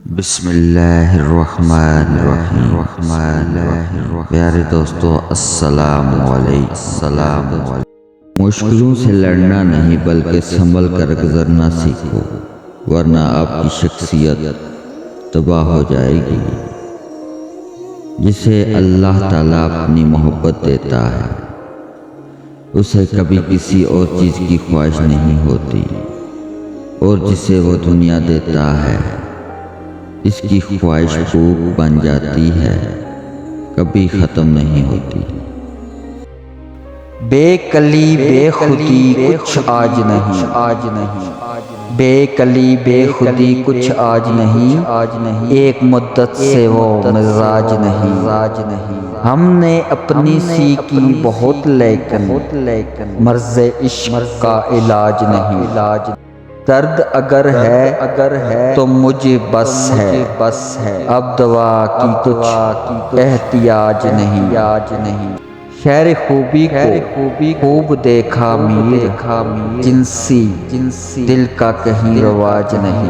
بسم اللہ الرحمن الرحیم پیارے دوستو السلام علیکم۔ مشکلوں سے لڑنا نہیں بلکہ سنبھل کر گزرنا سیکھو، ورنہ آپ کی شخصیت تباہ ہو جائے گی۔ جسے اللہ تعالیٰ اپنی محبت دیتا ہے اسے کبھی کسی اور چیز کی خواہش نہیں ہوتی، اور جسے وہ دنیا دیتا ہے اس کی خواہش بھوک بن جاتی ہے، کبھی ختم نہیں ہوتی۔ بے کلی بے خودی کچھ آج نہیں، بے کلی بے خودی کچھ آج نہیں، ایک مدت سے وہ مزاج نہیں۔ ہم نے اپنی سیکھی بہت لیکن مرض عشق کا علاج نہیں۔ درد اگر ہے تو مجھے بس ہے، اب دوا کی کچھ احتیاج نہیں۔ شہر خوبی کو خوب دیکھا میر، جنسی دل کا کہیں رواج نہیں۔